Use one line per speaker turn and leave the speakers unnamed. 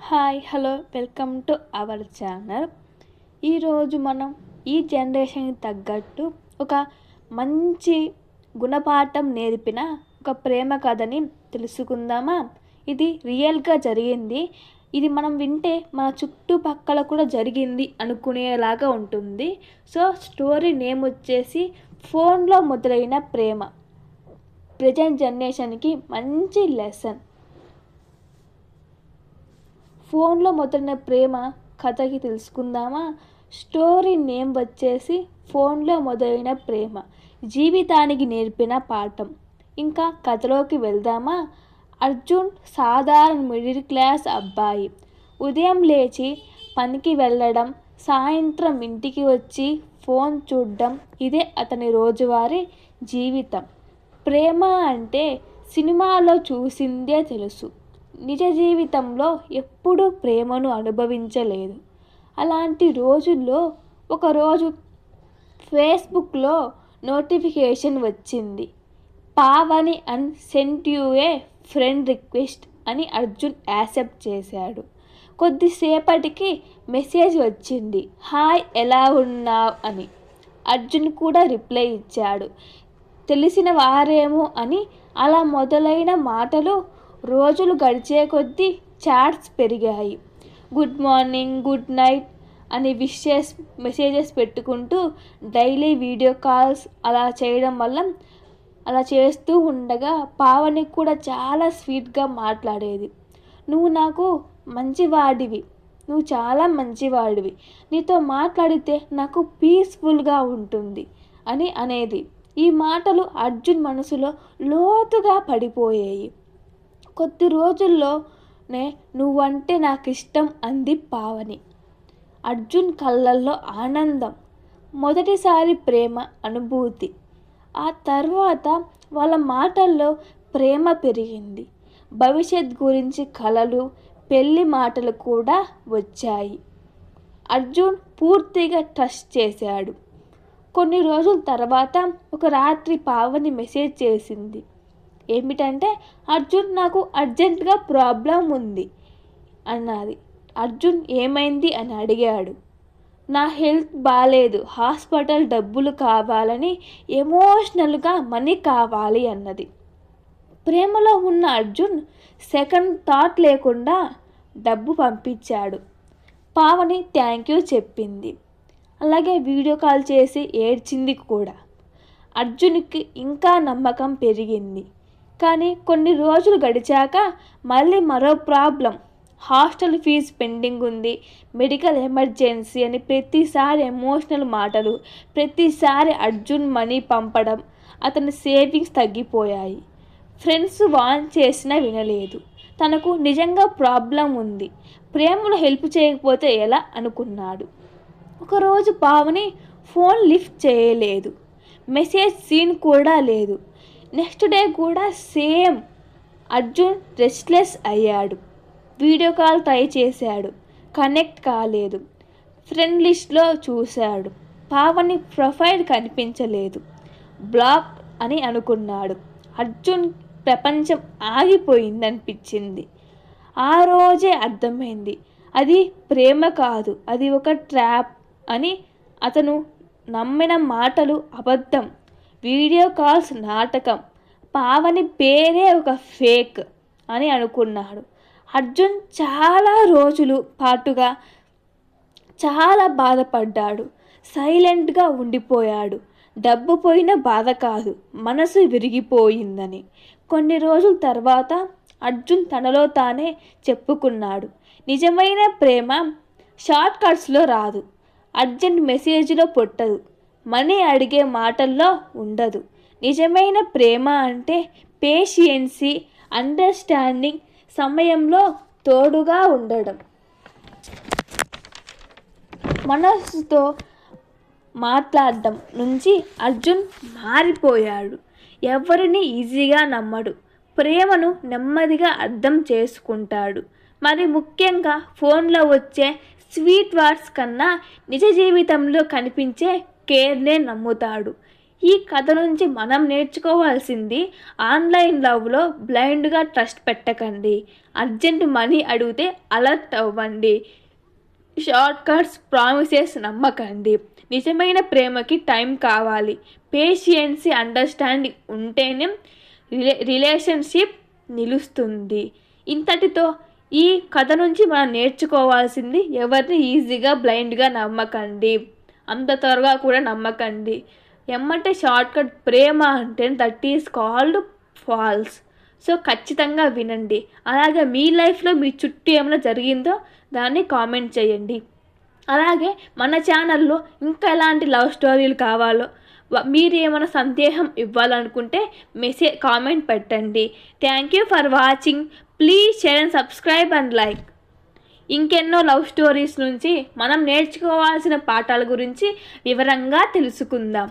Hi hello welcome to our channel. ఈరోజు మనం ఈ జనరేషన్కి తగ్గట్టు ఒక మంచి గుణపాఠం నేర్పిన ఒక ప్రేమ కథని తెలుసుకుందామా. ఇది రియల్గా జరిగింది. ఇది మనం వింటే మన చుట్టుపక్కల కూడా జరిగింది అనుకునేలాగా ఉంటుంది. సో స్టోరీ నేమ్ వచ్చేసి ఫోన్లో మొదలైన ప్రేమ. ప్రజెంట్ జనరేషన్కి మంచి లెసన్. ఫోన్లో మొదలైన ప్రేమ కథకి తెలుసుకుందామా. స్టోరీ నేమ్ వచ్చేసి ఫోన్లో మొదలైన ప్రేమ, జీవితానికి నేర్పిన పాఠం. ఇంకా కథలోకి వెళ్దామా. అర్జున్ సాధారణ మిడిల్ క్లాస్ అబ్బాయి. ఉదయం లేచి పనికి వెళ్ళడం, సాయంత్రం ఇంటికి వచ్చి ఫోన్ చూడడం, ఇదే అతని రోజువారీ జీవితం. ప్రేమ అంటే సినిమాలో చూసిందే తెలుసు, నిజ జీవితంలో ఎప్పుడూ ప్రేమను అనుభవించలేదు. అలాంటి రోజుల్లో ఒకరోజు ఫేస్బుక్లో నోటిఫికేషన్ వచ్చింది. Pavani and sent you A friend request అని. అర్జున్ యాక్సెప్ట్ చేశాడు. కొద్దిసేపటికి మెసేజ్ వచ్చింది, హాయ్ ఎలా ఉన్నావ్ అని. అర్జున్ కూడా రిప్లై ఇచ్చాడు, తెలిసిన వారేమో అని. అలా మొదలైన మాటలు రోజులు గడిచే కొద్దీ చాట్స్ పెరిగాయి. గుడ్ మార్నింగ్, గుడ్ నైట్ అని మెసేజెస్ పెట్టుకుంటూ డైలీ వీడియో కాల్స్ అలా చేస్తూ ఉండగా పావని కూడా చాలా స్వీట్గా మాట్లాడేది. నువ్వు నాకు మంచివాడివి, నువ్వు చాలా మంచివాడివి, నీతో మాట్లాడితే నాకు పీస్ఫుల్గా ఉంటుంది అని అనేది. ఈ మాటలు అర్జున్ మనసులో లోతుగా పడిపోయాయి. కొద్ది రోజుల్లోనే నువ్వంటే నాకు ఇష్టం అంది పావని. అర్జున్ కళ్ళల్లో ఆనందం, మొదటిసారి ప్రేమ అనుభూతి. ఆ తర్వాత వాళ్ళ మాటల్లో ప్రేమ పెరిగింది. భవిష్యత్ గురించి కలలు, పెళ్లి మాటలు కూడా వచ్చాయి. అర్జున్ పూర్తిగా ట్రస్ట్ చేశాడు. కొన్ని రోజుల తర్వాత ఒక రాత్రి పావని మెసేజ్ చేసింది. ఏమిటంటే, అర్జున్ నాకు అర్జెంటుగా ప్రాబ్లం ఉంది అన్నది. అర్జున్ ఏమైంది అని అడిగాడు. నా హెల్త్ బాగాలేదు, హాస్పిటల్ డబ్బులు కావాలని, ఎమోషనల్గా మనీ కావాలి అన్నది. ప్రేమలో ఉన్న అర్జున్ సెకండ్ థాట్ లేకుండా డబ్బు పంపించాడు. పావని థ్యాంక్ యూ చెప్పింది. అలాగే వీడియో కాల్ చేసి ఏడ్చింది కూడా. అర్జున్కి ఇంకా నమ్మకం పెరిగింది. కానీ కొన్ని రోజులు గడిచాక మళ్ళీ మరో ప్రాబ్లం. హాస్టల్ ఫీజు పెండింగ్ ఉంది, మెడికల్ ఎమర్జెన్సీ అని ప్రతిసారి ఎమోషనల్ మాటలు. ప్రతిసారి అర్జున్ మనీ పంపడం. అతని సేవింగ్స్ తగ్గిపోయాయి. ఫ్రెండ్స్ వాన్ చేసినా వినలేదు. తనకు నిజంగా ప్రాబ్లం ఉంది, ప్రేమలో హెల్ప్ చేయకపోతే ఎలా అనుకున్నాడు. ఒకరోజు పావని ఫోన్ లిఫ్ట్ చేయలేదు, మెసేజ్ సీన్ కూడా లేదు. నెక్స్ట్ డే కూడా సేమ్. అర్జున్ రెస్ట్లెస్ అయ్యాడు. వీడియో కాల్ ట్రై చేశాడు, కనెక్ట్ కాలేదు. ఫ్రెండ్ లిస్ట్లో చూశాడు, పావని ప్రొఫైల్ కనిపించలేదు. బ్లాక్ అని అనుకున్నాడు. అర్జున్ ప్రపంచం ఆగిపోయిందనిపించింది. ఆ రోజే అర్థమైంది, అది ప్రేమ కాదు, అది ఒక ట్రాప్ అని. అతను నమ్మిన మాటలు అబద్ధం, వీడియో కాల్స్ నాటకం, పావని పేరే ఒక ఫేక్ అని అనుకున్నాడు. అర్జున్ చాలా రోజులు పాటుగా చాలా బాధపడ్డాడు. సైలెంట్గా ఉండిపోయాడు. డబ్బు పోయిన బాధ కాదు, మనసు విరిగిపోయిందని. కొన్ని రోజుల తర్వాత అర్జున్ తనలో తానే చెప్పుకున్నాడు, నిజమైన ప్రేమ షార్ట్ కట్స్లో రాదు, అర్జెంట్ మెసేజ్లో పుట్టదు, మనీ అడిగే మాటల్లో ఉండదు. నిజమైన ప్రేమ అంటే పేషియన్సీ, అండర్స్టాండింగ్, సమయంలో తోడుగా ఉండడం. మనసుతో మాట్లాడడం నుంచి అర్జున్ మారిపోయాడు. ఎవరిని ఈజీగా నమ్మడు, ప్రేమను నెమ్మదిగా అర్థం చేసుకుంటాడు. మరి ముఖ్యంగా ఫోన్లో వచ్చే స్వీట్ వర్డ్స్ కన్నా నిజ జీవితంలో కనిపించే కేర్నే నమ్ముతాడు. ఈ కథ నుంచి మనం నేర్చుకోవాల్సింది ఆన్లైన్ లవ్లో బ్లైండ్గా ట్రస్ట్ పెట్టకండి. అర్జెంట్ మనీ అడిగితే అలర్ట్ అవ్వండి. షార్ట్ కట్స్ ప్రామిసెస్ నమ్మకండి. నిజమైన ప్రేమకి టైం కావాలి. పేషియన్సీ అండర్స్టాండింగ్ ఉంటేనే రిలేషన్షిప్ నిలుస్తుంది. ఇంతటితో ఈ కథ నుంచి మనం నేర్చుకోవాల్సింది ఎవరిని ఈజీగా బ్లైండ్గా నమ్మకండి. అంత త్వరగా కూడా నమ్మకండి. ఎమ్మటే షార్ట్కట్ ప్రేమ అంటే that is called false. So ఖచ్చితంగా వినండి. అలాగే మీ లైఫ్లో మీ చుట్టూ ఏమైనా జరిగిందో దాన్ని కామెంట్ చేయండి. అలాగే మన ఛానల్లో ఇంకా ఎలాంటి లవ్ స్టోరీలు కావాలో మీరు ఏమైనా సందేహం ఇవ్వాలనుకుంటే కామెంట్ పెట్టండి. Thank you for watching. Please share and subscribe and like. ఇంకెన్నో లవ్ స్టోరీస్ నుంచి మనం నేర్చుకోవాల్సిన పాఠాల గురించి వివరంగా తెలుసుకుందాం.